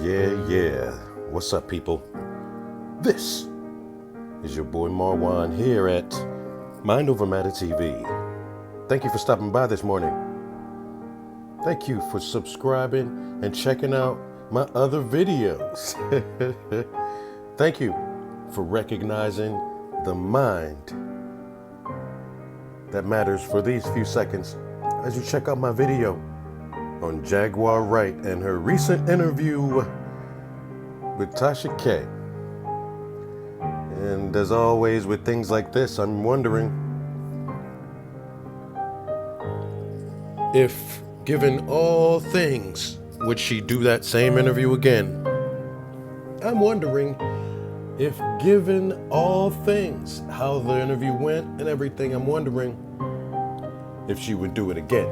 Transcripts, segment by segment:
Yeah. What's up, people? This is your boy Marwan here at Mind Over Matter TV. Thank you for stopping by this morning. Thank you for subscribing and checking out my other videos. Thank you for recognizing the mind that matters for these few seconds as you check out my video on Jaguar Wright and her recent interview with Tasha K. And as always with things like this, I'm wondering if, given all things, would she do that same interview again? I'm wondering if, given all things, how the interview went and everything, I'm wondering if she would do it again.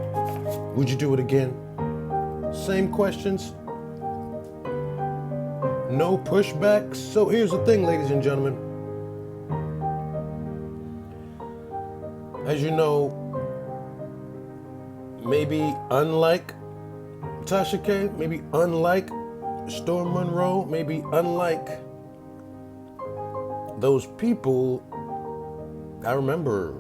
Would you do it again? Same questions? No pushback? So here's the thing, ladies and gentlemen. As you know, maybe unlike Tasha K, maybe unlike Storm Monroe, maybe unlike those people, I remember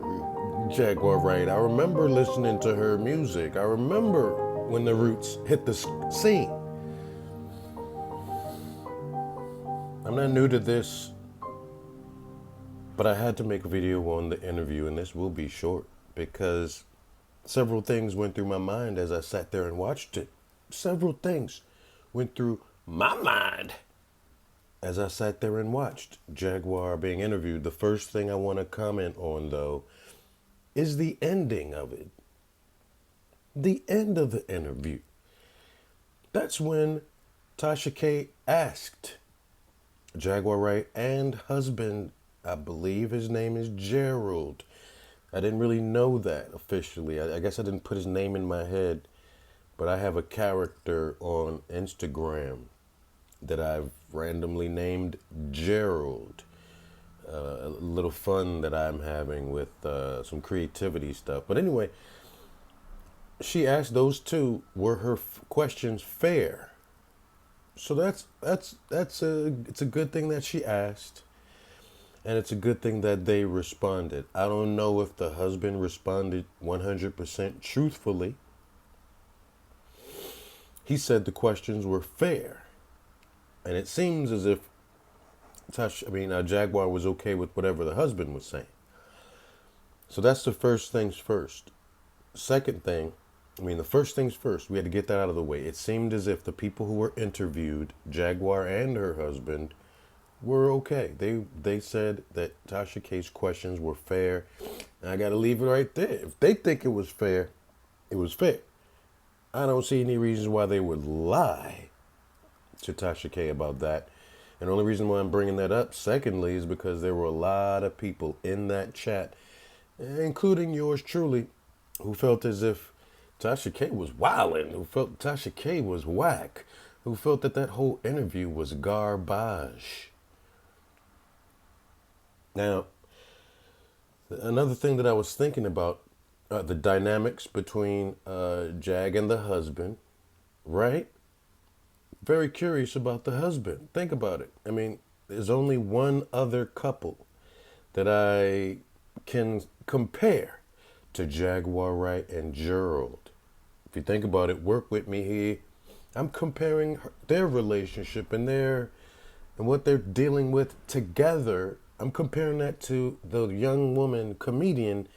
Jaguar Wright. I remember listening to her music. I remember when the Roots hit the scene. I'm not new to this, but I had to make a video on the interview, and this will be short because several things went through my mind as I sat there and watched it. Several things went through my mind as I sat there and watched Jaguar being interviewed. The first thing I want to comment on, though, is the ending of it. The end of the interview. That's when Tasha K asked Jaguar Wright and husband, I believe his name is Gerald. I didn't really know that officially. I guess I didn't put his name in my head, but I have a character on Instagram that I've randomly named Gerald. A little fun that I'm having with some creativity stuff. But anyway, she asked those two, were her questions fair? So it's a good thing that she asked, and it's a good thing that they responded. I don't know if the husband responded 100% truthfully. He said the questions were fair, and it seems as if Jaguar was okay with whatever the husband was saying. So that's the first things first. Second thing, the first things first, we had to get that out of the way. It seemed as if the people who were interviewed, Jaguar and her husband, were okay. They said that Tasha K's questions were fair. And I got to leave it right there. If they think it was fair, it was fair. I don't see any reasons why they would lie to Tasha K about that. And the only reason why I'm bringing that up, secondly, is because there were a lot of people in that chat, including yours truly, who felt as if Tasha K was wildin', who felt Tasha K was whack, who felt that whole interview was garbage. Now, another thing that I was thinking about, the dynamics between Jag and the husband, right? Very curious about the husband. Think about it. There's only one other couple that I can compare to Jaguar Wright and Gerald. If you think about it, work with me here. I'm comparing their relationship and what they're dealing with together. I'm comparing that to the young woman comedian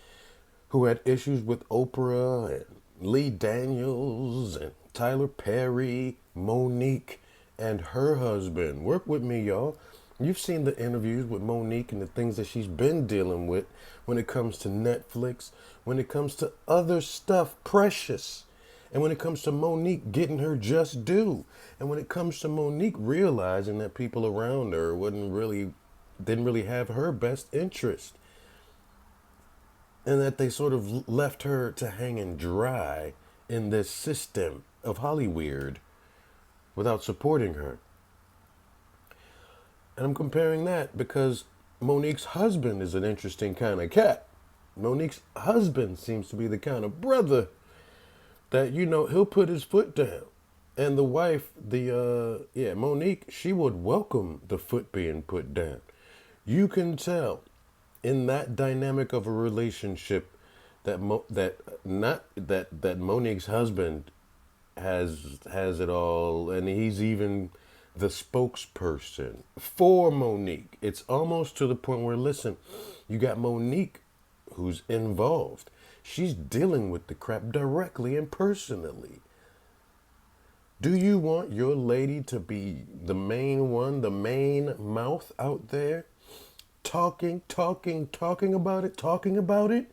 who had issues with Oprah and Lee Daniels and Tyler Perry, Monique, and her husband. Work with me, y'all. You've seen the interviews with Monique and the things that she's been dealing with when it comes to Netflix, when it comes to other stuff, precious. And when it comes to Monique getting her just due. And when it comes to Monique realizing that people around her didn't really have her best interest. And that they sort of left her to hanging dry in this system of Hollyweird without supporting her. And I'm comparing that because Monique's husband is an interesting kind of cat. Monique's husband seems to be the kind of brother that, he'll put his foot down And the wife, Monique, she would welcome the foot being put down. You can tell in that dynamic of a relationship that that Monique's husband has it all, and he's even the spokesperson for Monique. It's almost to the point where, listen, you got Monique who's involved. She's dealing with the crap directly and personally. Do you want your lady to be the main one, the main mouth out there, talking about it?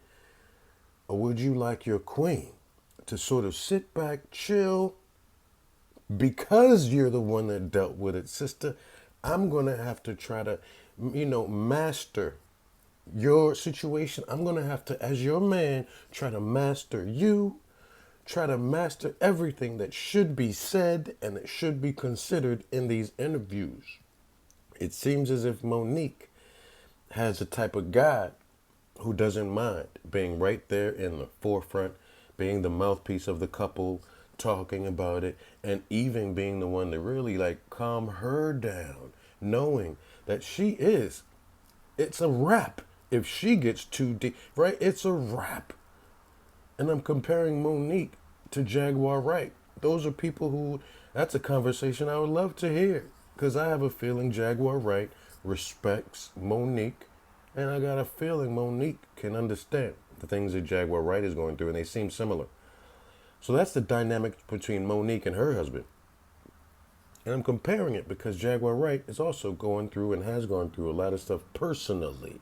Or would you like your queen to sort of sit back, chill, because you're the one that dealt with it, sister? I'm going to have to try to, master your situation. I'm going to have to, as your man, try to master you, try to master everything that should be said and that should be considered in these interviews. It seems as if Monique has a type of guy who doesn't mind being right there in the forefront, being the mouthpiece of the couple, talking about it, and even being the one to really like calm her down, knowing that it's a wrap. If she gets too deep, right? It's a wrap. And I'm comparing Monique to Jaguar Wright. Those are people who, that's a conversation I would love to hear. Because I have a feeling Jaguar Wright respects Monique. And I got a feeling Monique can understand the things that Jaguar Wright is going through. And they seem similar. So that's the dynamic between Monique and her husband. And I'm comparing it because Jaguar Wright is also going through and has gone through a lot of stuff personally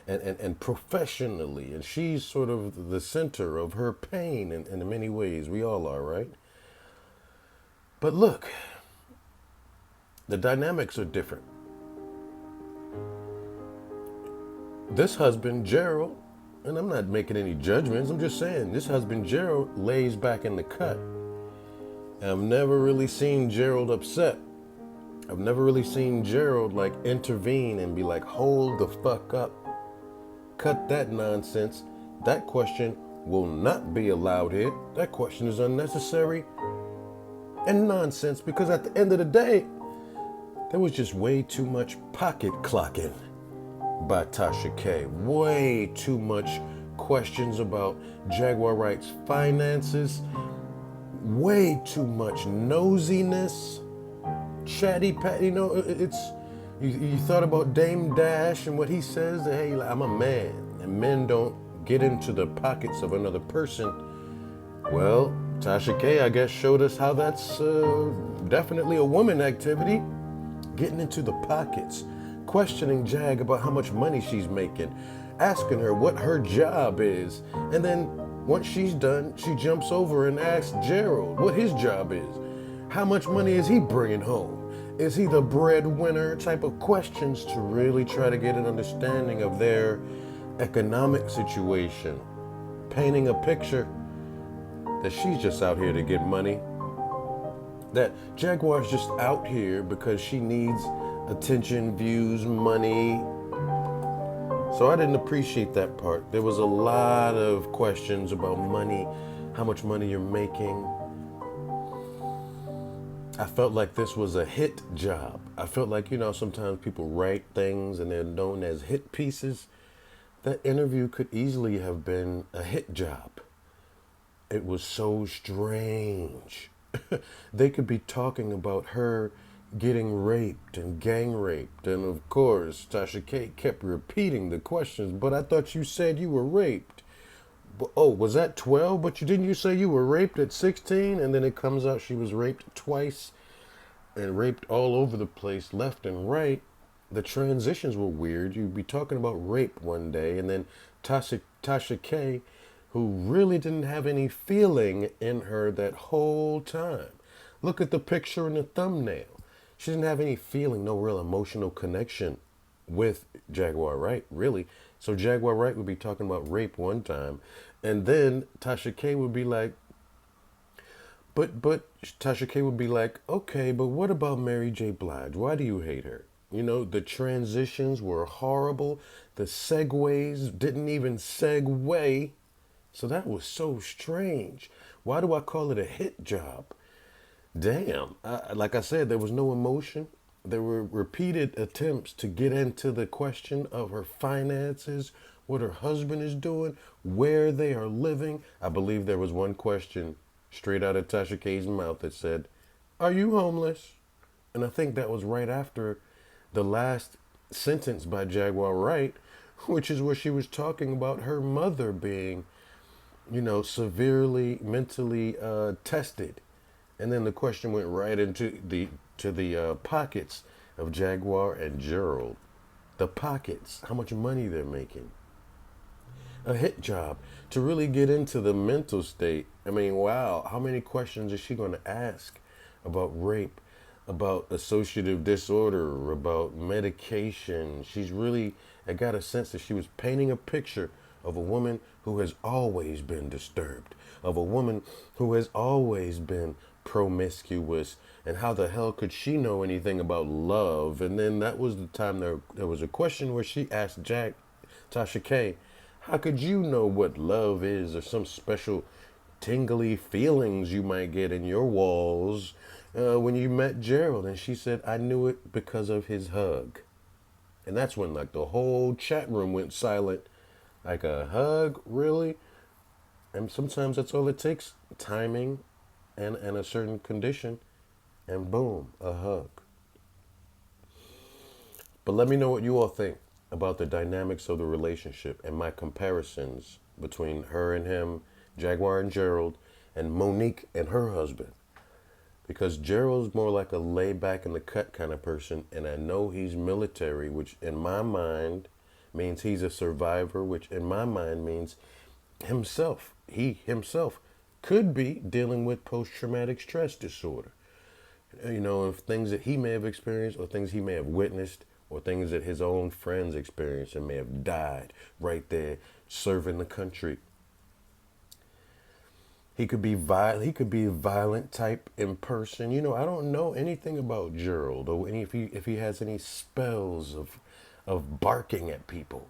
and professionally. And she's sort of the center of her pain in many ways. We all are, right? But look, the dynamics are different. This husband, Gerald, and I'm not making any judgments, I'm just saying, this husband, Gerald, lays back in the cut. And I've never really seen Gerald upset. I've never really seen Gerald like intervene and be like, hold the fuck up. Cut that nonsense. That question will not be allowed here. That question is unnecessary and nonsense because at the end of the day, there was just way too much pocket clocking by Tasha K. Way too much questions about Jaguar Wright's finances. Way too much nosiness. Chatty pat, you thought about Dame Dash and what he says that, hey, I'm a man and men don't get into the pockets of another person. Well, Tasha K, I guess, showed us how that's definitely a woman activity. Getting into the pockets, questioning Jag about how much money she's making, asking her what her job is. And then once she's done, she jumps over and asks Gerald what his job is. How much money is he bringing home? Is he the breadwinner? Type of questions to really try to get an understanding of their economic situation. Painting a picture that she's just out here to get money. That Jaguar's just out here because she needs attention, views, money. So I didn't appreciate that part. There was a lot of questions about money, how much money you're making. I felt like this was a hit job. I felt like, sometimes people write things and they're known as hit pieces. That interview could easily have been a hit job. It was so strange. They could be talking about her getting raped and gang raped. And of course, Tasha K kept repeating the questions, but I thought you said you were raped. Oh, was that 12? But didn't you say you were raped at 16? And then it comes out she was raped twice and raped all over the place, left and right. The transitions were weird. You'd be talking about rape one day, and then Tasha K, who really didn't have any feeling in her that whole time. Look at the picture in the thumbnail. She didn't have any feeling, no real emotional connection with Jaguar Wright, really. So Jaguar Wright would be talking about rape one time, and then Tasha K would be like, but Tasha K would be like, okay, but what about Mary J. Blige? Why do you hate her? The transitions were horrible. The segues didn't even segue. So that was so strange. Why do I call it a hit job? Damn. Like I said, there was no emotion. There were repeated attempts to get into the question of her finances, what her husband is doing, where they are living. I believe there was one question straight out of Tasha K's mouth that said, "Are you homeless?" And I think that was right after the last sentence by Jaguar Wright, which is where she was talking about her mother being, severely mentally tested. And then the question went right into the pockets of Jaguar and Gerald. The pockets, how much money they're making. A hit job to really get into the mental state. I mean, wow, how many questions is she going to ask about rape, about associative disorder, about medication? I got a sense that she was painting a picture of a woman who has always been disturbed, of a woman who has always been promiscuous, and how the hell could she know anything about love? And then that was the time there was a question where she asked Tasha K, how could you know what love is, or some special tingly feelings you might get in your walls when you met Gerald? And she said, I knew it because of his hug. And that's when like the whole chat room went silent. Like, a hug, really? And sometimes that's all it takes, timing and a certain condition, and boom, a hug. But let me know what you all think about the dynamics of the relationship and my comparisons between her and him, Jaguar and Gerald, and Monique and her husband. Because Gerald's more like a lay back in the cut kind of person, and I know he's military, which in my mind means he's a survivor, which in my mind means he himself could be dealing with post-traumatic stress disorder. Of things that he may have experienced, or things he may have witnessed, or things that his own friends experienced and may have died right there serving the country. He could be violent. He could be a violent type in person. I don't know anything about Gerald, or if he has any spells of barking at people.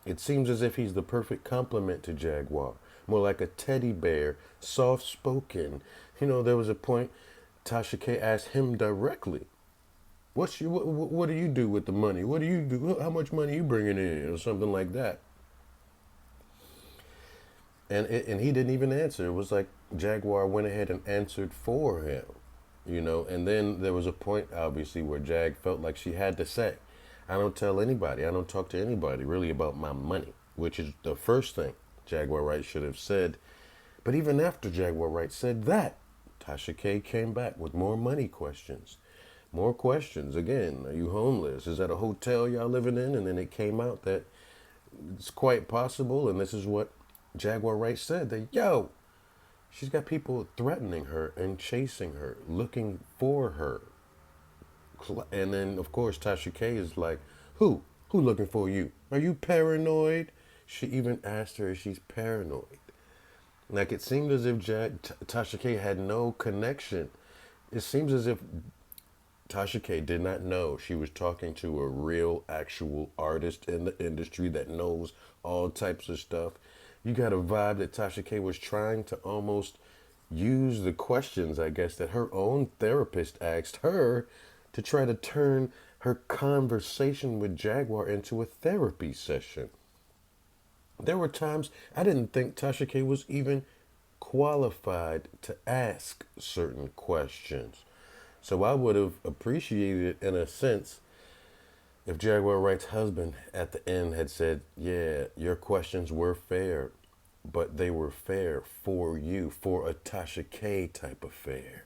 It seems as if he's the perfect complement to Jaguar, more like a teddy bear, soft spoken. There was a point Tasha K asked him directly, what do you do with the money? What do you do? How much money you bringing in, or something like that? And he didn't even answer. It was like Jaguar went ahead and answered for him, And then there was a point, obviously, where Jag felt like she had to say, I don't tell anybody, I don't talk to anybody really about my money, which is the first thing Jaguar Wright should have said. But even after Jaguar Wright said that, Tasha K came back with more money questions. More questions. Again, are you homeless? Is that a hotel y'all living in? And then it came out that it's quite possible, and this is what Jaguar Wright said, that, she's got people threatening her and chasing her, looking for her. And then, of course, Tasha K is like, who? Who looking for you? Are you paranoid? She even asked her if she's paranoid. Like, it seemed as if Tasha K had no connection. It seems as if Tasha K did not know she was talking to a real, actual artist in the industry that knows all types of stuff. You got a vibe that Tasha K was trying to almost use the questions, I guess, that her own therapist asked her to try to turn her conversation with Jaguar into a therapy session. There were times I didn't think Tasha K was even qualified to ask certain questions. So I would have appreciated it in a sense if Jaguar Wright's husband at the end had said, yeah, your questions were fair, but they were fair for you, for a Tasha K type of fair.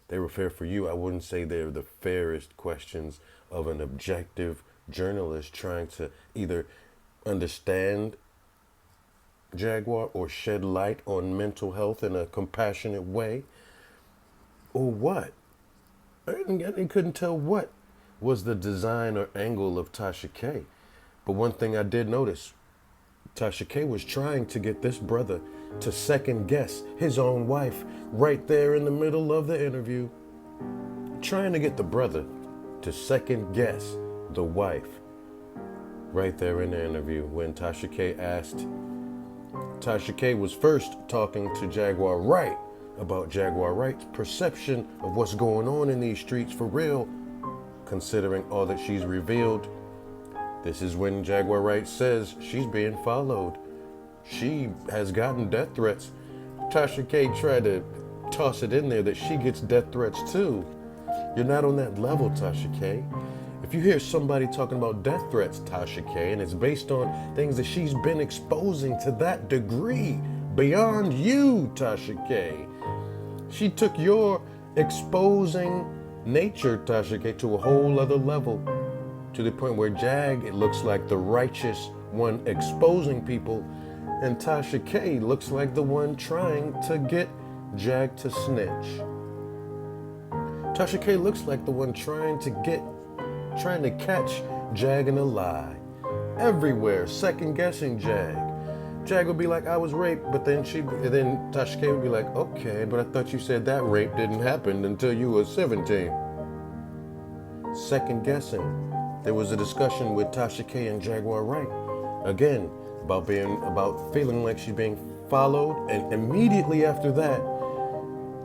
They were fair for you. I wouldn't say they're the fairest questions of an objective journalist trying to either understand Jaguar or shed light on mental health in a compassionate way, or what. I couldn't tell what was the design or angle of Tasha K. But one thing I did notice, Tasha K was trying to get this brother to second guess his own wife right there in the middle of the interview. Trying to get the brother to second guess the wife right there in the interview when Tasha K asked. Tasha K was first talking to Jaguar Wright about Jaguar Wright's perception of what's going on in these streets for real, considering all that she's revealed. This is when Jaguar Wright says she's being followed. She has gotten death threats. Tasha K tried to toss it in there that she gets death threats too. You're not on that level, Tasha K. If you hear somebody talking about death threats, Tasha K, and it's based on things that she's been exposing to that degree, beyond you, Tasha K. She took your exposing nature, Tasha K, to a whole other level. To the point where Jag, it looks like the righteous one exposing people, and Tasha K looks like the one trying to get Jag to snitch. Tasha K looks like the one trying to catch Jag in a lie. Everywhere, second guessing Jag. Jag would be like, I was raped, but then Tasha K would be like, okay, but I thought you said that rape didn't happen until you were 17. Second guessing. There was a discussion with Tasha K and Jaguar Wright. Again, about feeling like she's being followed, and immediately after that,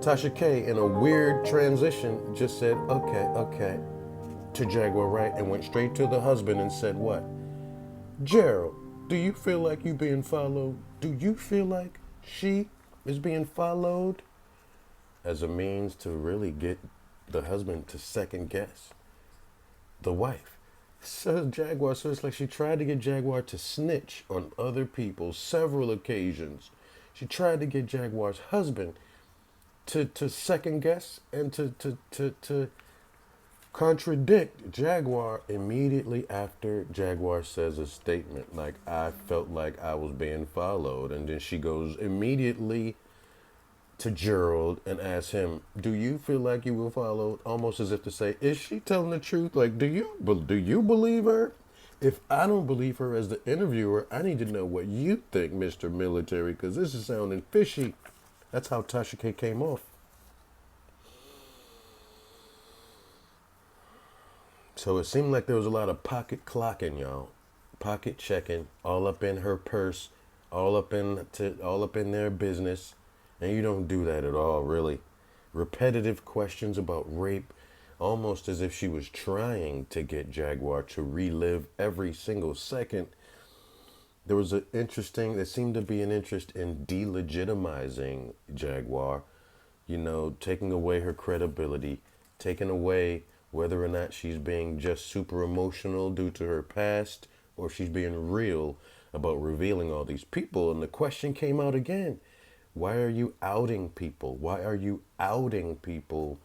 Tasha K, in a weird transition, just said, okay, to Jaguar Wright, and went straight to the husband and said what? Gerald, do you feel like you're being followed? Do you feel like she is being followed? As a means to really get the husband to second guess the wife. So it's like she tried to get Jaguar to snitch on other people several occasions. She tried to get Jaguar's husband to second guess and to contradict Jaguar immediately after Jaguar says a statement like, I felt like I was being followed. And then she goes immediately to Gerald and asks him, do you feel like you were followed? Almost as if to say, is she telling the truth? Like, do you believe her? If I don't believe her as the interviewer, I need to know what you think, Mr. Military, because this is sounding fishy. That's how Tasha K came off. So it seemed like there was a lot of pocket clocking, y'all. Pocket checking, all up in her purse, all up in their business. And you don't do that at all, really. Repetitive questions about rape, almost as if she was trying to get Jaguar to relive every single second. There seemed to be an interest in delegitimizing Jaguar, taking away her credibility, taking away whether or not she's being just super emotional due to her past, or she's being real about revealing all these people. And the question came out again. Why are you outing people? Why are you outing people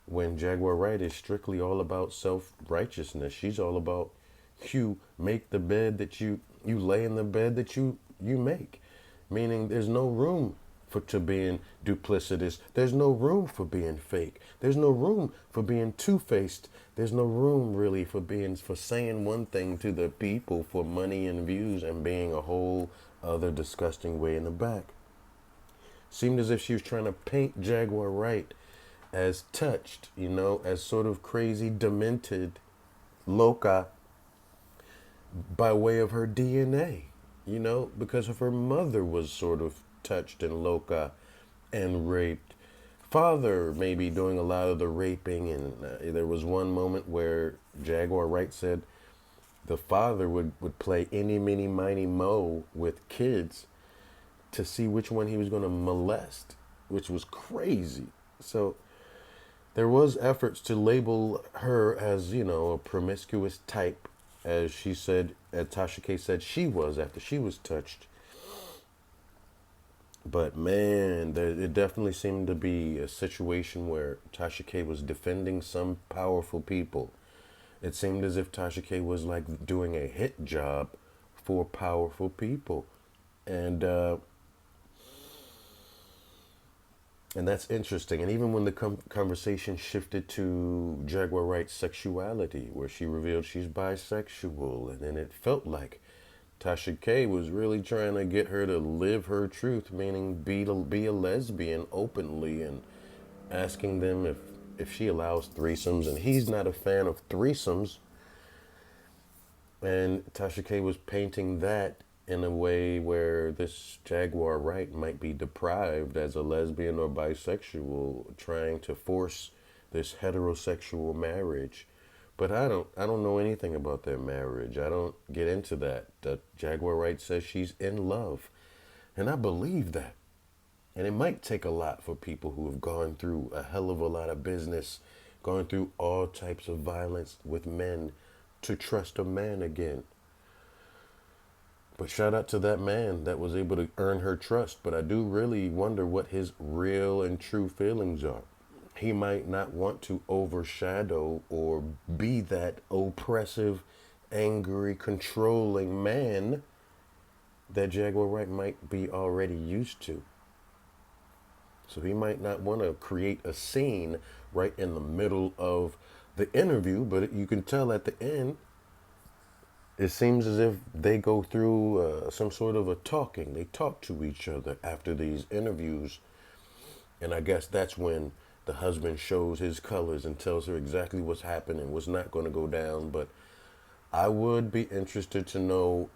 when Jaguar Wright is strictly all about self-righteousness? She's all about you make the bed that you lay in the bed that you make. Meaning there's no room to being duplicitous. There's no room for being fake. There's no room for being two-faced. There's no room really for saying one thing to the people for money and views and being a whole other disgusting way in the back. Seemed as if she was trying to paint Jaguar Wright as touched, as sort of crazy, demented, loca, by way of her DNA, because of her mother was sort of touched and loca and raped. Father maybe doing a lot of the raping, and there was one moment where Jaguar Wright said the father would play any, mini, miny, mo with kids to see which one he was going to molest, which was crazy. So there was efforts to label her as, a promiscuous type, as Tasha K said she was after she was touched. But man, it definitely seemed to be a situation where Tasha K was defending some powerful people. It seemed as if Tasha K was like doing a hit job for powerful people. And that's interesting. And even when the conversation shifted to Jaguar Wright's sexuality, where she revealed she's bisexual, and then it felt like Tasha K was really trying to get her to live her truth, meaning be a lesbian openly, and asking them if she allows threesomes. And he's not a fan of threesomes. And Tasha K was painting that in a way where this Jaguar right might be deprived as a lesbian or bisexual trying to force this heterosexual marriage. But I don't know anything about their marriage. I don't get into that. The Jaguar right says she's in love. And I believe that. And it might take a lot for people who have gone through a hell of a lot of business, gone through all types of violence with men, to trust a man again. But shout out to that man that was able to earn her trust. But I do really wonder what his real and true feelings are. He might not want to overshadow or be that oppressive, angry, controlling man that Jaguar Wright might be already used to. So he might not want to create a scene right in the middle of the interview, but you can tell at the end, it seems as if they go through some sort of a talking. They talk to each other after these interviews. And I guess that's when the husband shows his colors and tells her exactly what's happening, what's not going to go down. But I would be interested to know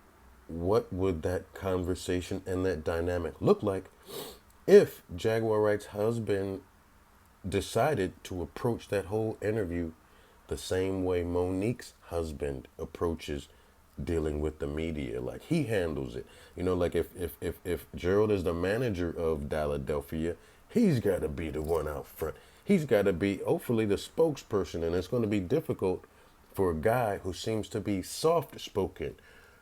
what would that conversation and that dynamic look like if Jaguar Wright's husband decided to approach that whole interview the same way Monique's husband approaches dealing with the media. Like he handles it. You know, like if Gerald is the manager of Philadelphia, he's got to be the one out front. He's got to be, hopefully, the spokesperson. And it's going to be difficult for a guy who seems to be soft-spoken.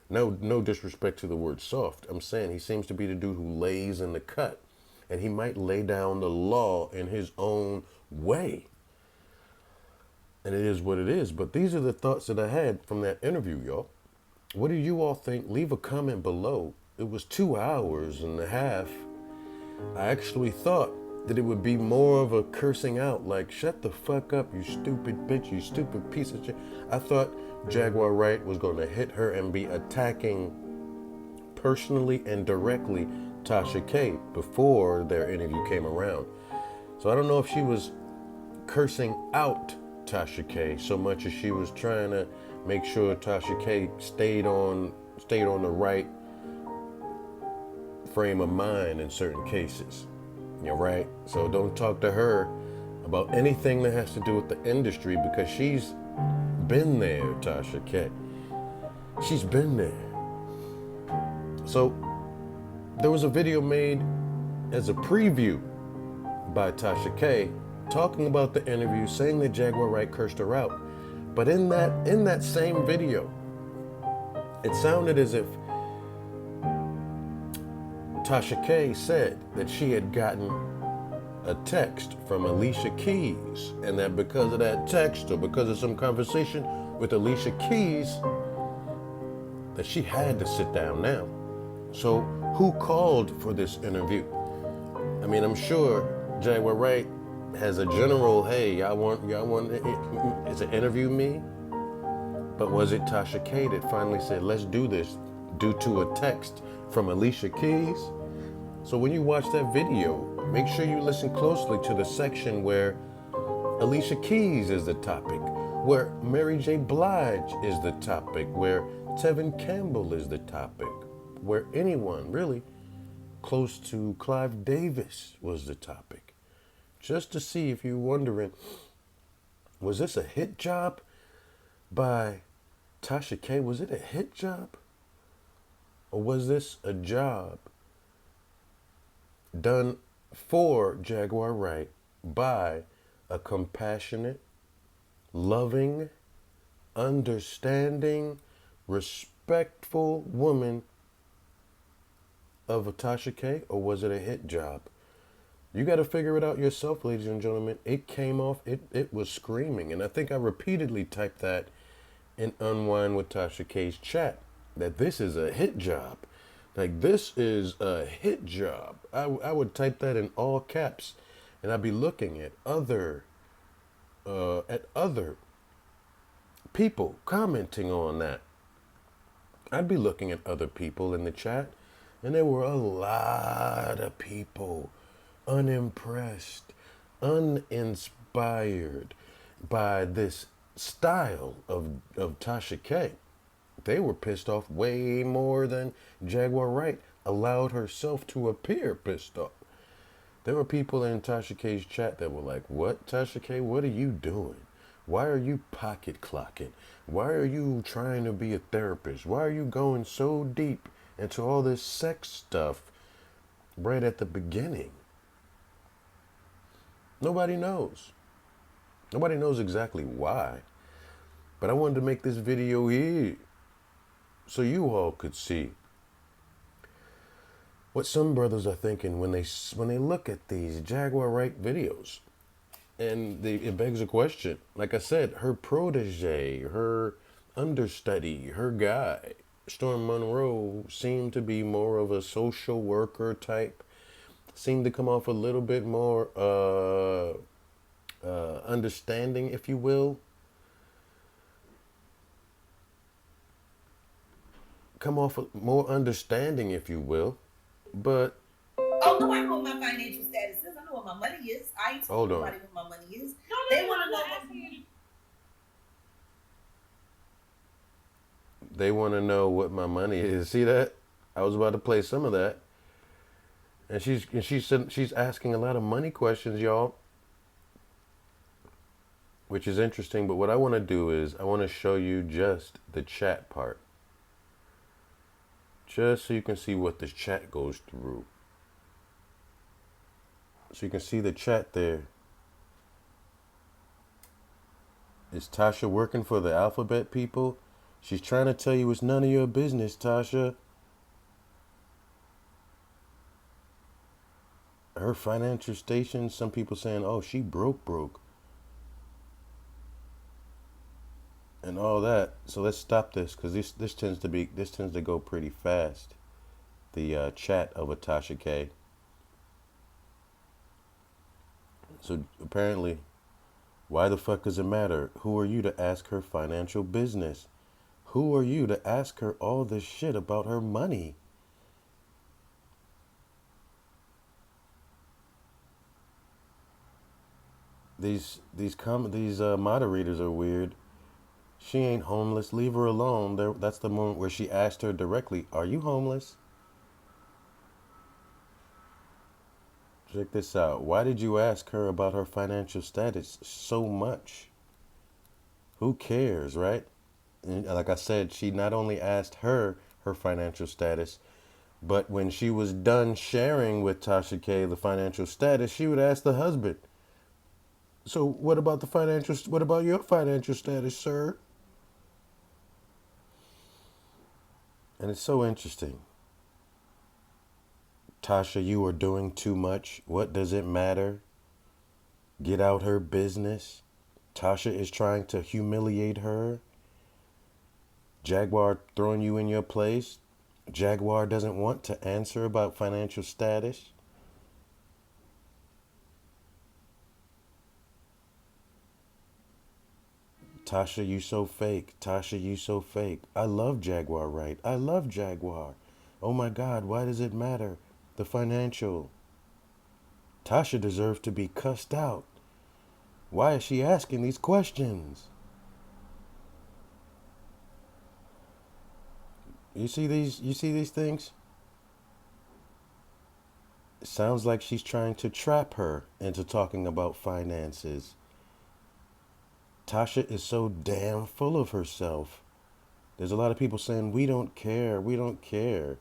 No disrespect to the word soft. I'm saying he seems to be the dude who lays in the cut. And he might lay down the law in his own way. And it is what it is. But these are the thoughts that I had from that interview, y'all. What do you all think? Leave a comment below. It was 2 hours and a half. I actually thought that it would be more of a cursing out, like, shut the fuck up, you stupid bitch, you stupid piece of shit. I thought Jaguar Wright was going to hit her and be attacking personally and directly Tasha K before their interview came around. So I don't know if she was cursing out Tasha K so much as she was trying to make sure Tasha K stayed on the right frame of mind in certain cases. You're right. So don't talk to her about anything that has to do with the industry because she's been there, Tasha K. She's been there. So there was a video made as a preview by Tasha K talking about the interview, saying that Jaguar Wright cursed her out. But in that same video, it sounded as if Tasha K said that she had gotten a text from Alicia Keys, and that because of that text or because of some conversation with Alicia Keys, that she had to sit down now. So who called for this interview? I mean, I'm sure Jaguar Wright has a general, hey, y'all want, is it interview me? But was it Tasha K that finally said, let's do this due to a text from Alicia Keys? So when you watch that video, make sure you listen closely to the section where Alicia Keys is the topic, where Mary J. Blige is the topic, where Tevin Campbell is the topic, where anyone really close to Clive Davis was the topic. Just to see if you're wondering, was this a hit job by Tasha K? Was it a hit job? Or was this a job done for Jaguar Wright by a compassionate, loving, understanding, respectful woman of a Tasha K? Or was it a hit job? You got to figure it out yourself, ladies and gentlemen. It came off, it was screaming. And I think I repeatedly typed that in Unwind with Tasha K's chat, that this is a hit job. Like, this is a hit job. I would type that in all caps, and I'd be looking at other people commenting on that. I'd be looking at other people in the chat, and there were a lot of people unimpressed, uninspired by this style of Tasha K. they were pissed off way more than Jaguar Wright allowed herself to appear pissed off. There were people in Tasha K's chat that were like, "What, Tasha K? What are you doing? Why are you pocket clocking? Why are you trying to be a therapist? Why are you going so deep into all this sex stuff right at the beginning?" Nobody knows. Nobody knows exactly why. But I wanted to make this video here so you all could see what some brothers are thinking when they look at these Jaguar Wright videos. And it begs a question. Like I said, her protege, her understudy, her guy, Storm Monroe, seemed to be more of a social worker type. Seemed to come off a little bit more understanding, if you will. Come off more understanding, if you will. But oh no, I know what my financial status is. I know what my money is. I ain't told nobody what my money is. No, they want to know what they want to know what my money is. See that? I was about to play some of that. And she's asking a lot of money questions, y'all, which is interesting. But what I want to do is I want to show you just the chat part, just so you can see what the chat goes through. So you can see the chat there. Is Tasha working for the alphabet people? She's trying to tell you it's none of your business, Tasha. Her financial station, some people saying, oh, she broke. And all that. So let's stop this because this tends to go pretty fast. The chat of a Tasha K. So apparently, why the fuck does it matter? Who are you to ask her financial business? Who are you to ask her all this shit about her money? These moderators are weird. She ain't homeless. Leave her alone. That's the moment where she asked her directly, "Are you homeless?" Check this out. Why did you ask her about her financial status so much? Who cares, right? And like I said, she not only asked her financial status, but when she was done sharing with Tasha K the financial status, she would ask the husband, "So what about what about your financial status, sir?" And it's so interesting. Tasha, you are doing too much. What does it matter? Get out her business. Tasha is trying to humiliate her. Jaguar throwing you in your place. Jaguar doesn't want to answer about financial status. Tasha, you so fake. Tasha, you so fake. I love Jaguar Wright. I love Jaguar. Oh my God, why does it matter? The financial. Tasha deserves to be cussed out. Why is she asking these questions? You see these things? It sounds like she's trying to trap her into talking about finances. Tasha is so damn full of herself. There's a lot of people saying, we don't care, we don't care.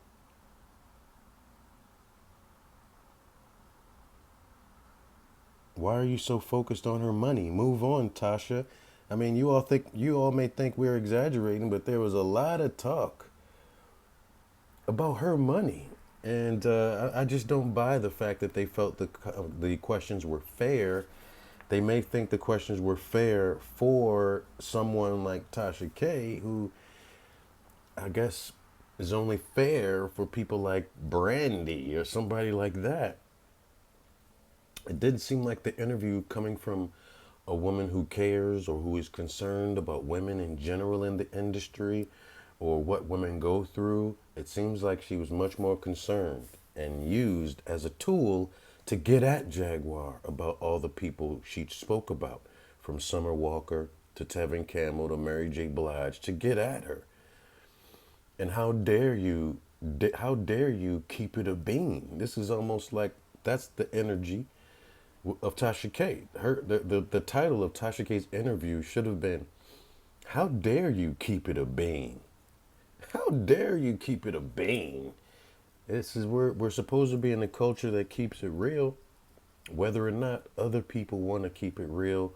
Why are you so focused on her money? Move on, Tasha. I mean, you all may think we're exaggerating, but there was a lot of talk about her money. And I just don't buy the fact that they felt the questions were fair. They may think the questions were fair for someone like Tasha K, who I guess is only fair for people like Brandy or somebody like that. It didn't seem like the interview coming from a woman who cares or who is concerned about women in general in the industry or what women go through. It seems like she was much more concerned and used as a tool to get at Jaguar about all the people she spoke about, from Summer Walker to Tevin Campbell to Mary J. Blige, to get at her. And how dare you keep it a bean? This is almost like that's the energy of Tasha K. The title of Tasha K's interview should have been, "How dare you keep it a bean? How dare you keep it a bean?" This is we're supposed to be in a culture that keeps it real, whether or not other people want to keep it real.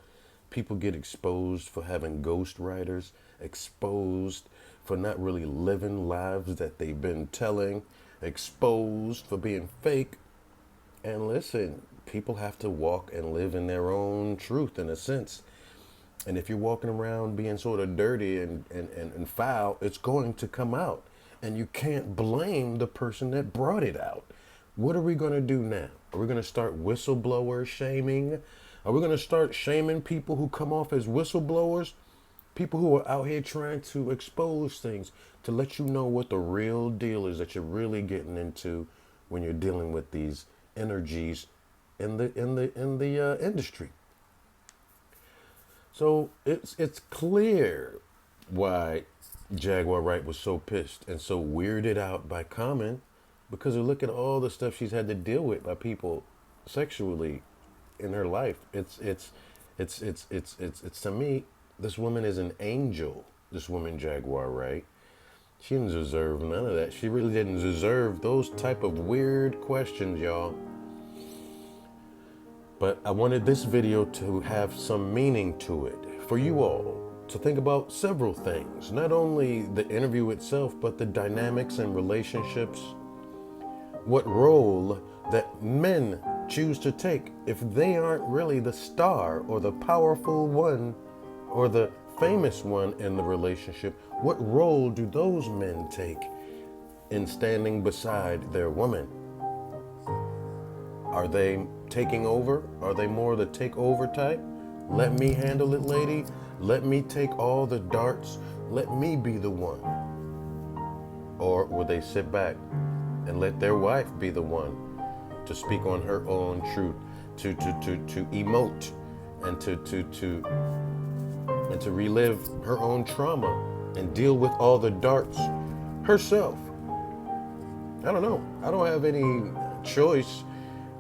People get exposed for having ghostwriters, exposed for not really living lives that they've been telling, exposed for being fake. And listen, people have to walk and live in their own truth in a sense. And if you're walking around being sort of dirty and foul, it's going to come out. And you can't blame the person that brought it out. What are we going to do now? Are we going to start whistleblower shaming? Are we going to start shaming people who come off as whistleblowers? People who are out here trying to expose things, to let you know what the real deal is that you're really getting into when you're dealing with these energies in the industry. So it's clear why Jaguar Wright was so pissed and so weirded out by Common, because look at all the stuff she's had to deal with by people sexually in her life. It's to me, this woman is an angel. This woman Jaguar Wright. She didn't deserve none of that. She really didn't deserve those type of weird questions, y'all. But I wanted this video to have some meaning to it for you all to think about several things. Not only the interview itself, but the dynamics and relationships. What role that men choose to take if they aren't really the star or the powerful one or the famous one in the relationship. What role do those men take in standing beside their woman? Are they taking over? Are they more the takeover type? Let me handle it, lady. Let me take all the darts. Let me be the one. Or will they sit back and let their wife be the one to speak on her own truth, to emote and to relive her own trauma and deal with all the darts herself? I don't know. I don't have any choice.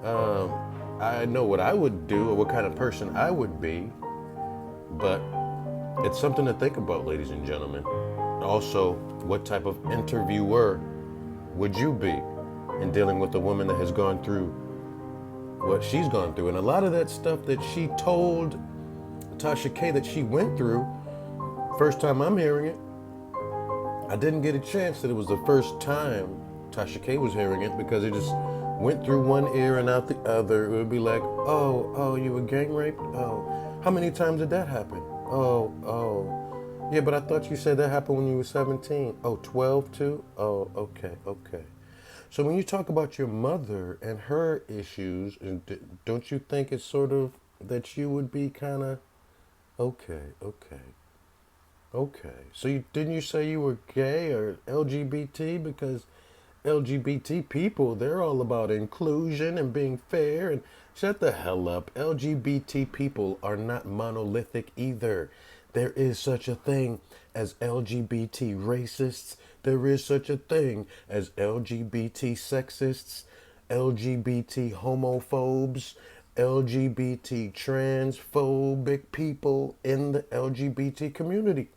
I know what I would do or what kind of person I would be, but it's something to think about, ladies and gentlemen. Also, what type of interviewer would you be in dealing with a woman that has gone through what she's gone through? And a lot of that stuff that she told Tasha K that she went through, first time I'm hearing it, I didn't get a chance that it was the first time Tasha K was hearing it, because it just went through one ear and out the other. It would be like, oh, you were gang raped? Oh, how many times did that happen? Oh, yeah, but I thought you said that happened when you were 17. Oh, 12 too? Oh, okay. So when you talk about your mother and her issues, don't you think it's sort of that you would be kind of, okay. So didn't you say you were gay or LGBT? Because LGBT people, they're all about inclusion and being fair. And shut the hell up. LGBT people are not monolithic either. There is such a thing as LGBT racists. There is such a thing as LGBT sexists, LGBT homophobes, LGBT transphobic people in the LGBT community.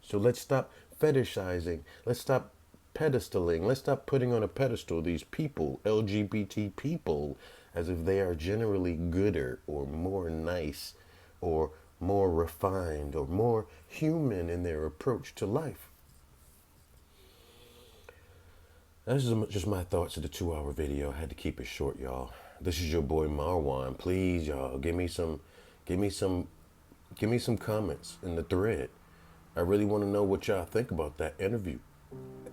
So let's stop fetishizing. Let's stop pedestaling. Let's stop putting on a pedestal these people, LGBT people, as if they are generally gooder or more nice or more refined or more human in their approach to life. This is just my thoughts of the 2-hour video. I had to keep it short, y'all. This is your boy Marwan. Please, y'all, give me some comments in the thread. I really want to know what y'all think about that interview,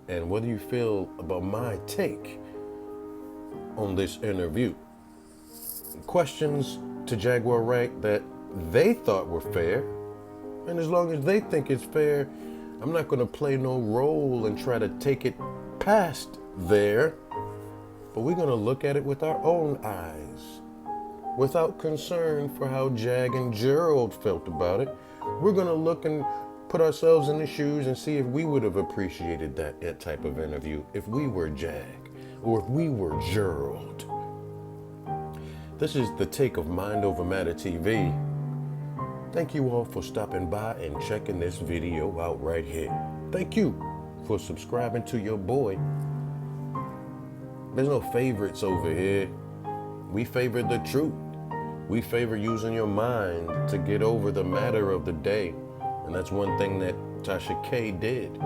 and what do you feel about my take on this interview. Questions to Jaguar Wright that they thought were fair, and as long as they think it's fair, I'm not going to play no role and try to take it past there, but we're going to look at it with our own eyes, without concern for how Jag and Gerald felt about it. We're going to look and put ourselves in the shoes and see if we would have appreciated that type of interview if we were Jag or if we were Gerald. This is the take of Mind Over Matter TV. Thank you all for stopping by and checking this video out right here. Thank you for subscribing to your boy. There's no favorites over here. We favor the truth. We favor using your mind to get over the matter of the day. And that's one thing that Tasha K did.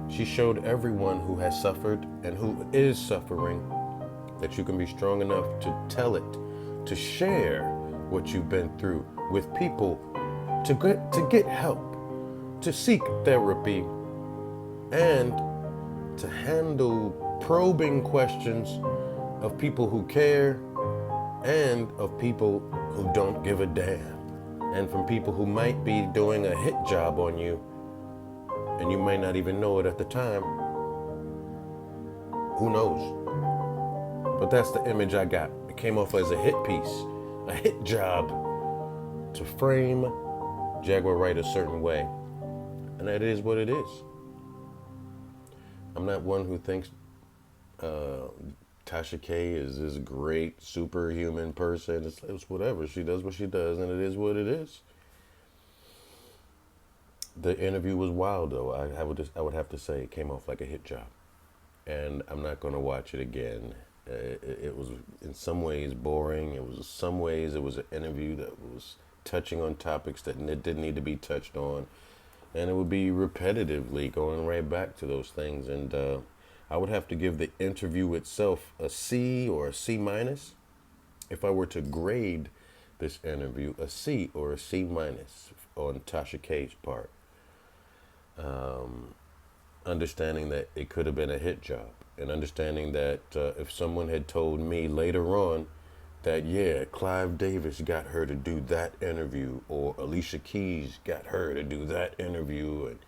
She showed everyone who has suffered and who is suffering that you can be strong enough to tell it, to share what you've been through with people, to get help, to seek therapy, and to handle probing questions of people who care and of people who don't give a damn. And from people who might be doing a hit job on you, and you might not even know it at the time. Who knows? But that's the image I got. It came off as a hit piece, a hit job to frame Jaguar right a certain way. And that is what it is. I'm not one who thinks Tasha K is this great superhuman person. It's whatever. She does what she does, and it is what it is. The interview was wild, though. I would have to say it came off like a hit job, and I'm not going to watch it again. It was in some ways boring. It was in some ways it was an interview that was touching on topics that didn't need to be touched on, and it would be repetitively going right back to those things. And I would have to give the interview itself a C or a C minus. If I were to grade this interview, a C or a C minus on Tasha K's part. Understanding that it could have been a hit job, and understanding that if someone had told me later on that, yeah, Clive Davis got her to do that interview, or Alicia Keys got her to do that interview, and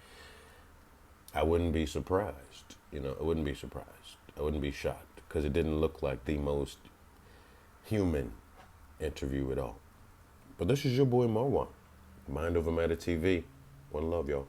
I wouldn't be surprised. I wouldn't be surprised. I wouldn't be shocked, because it didn't look like the most human interview at all. But this is your boy Marwan, Mind Over Matter TV. One love, y'all.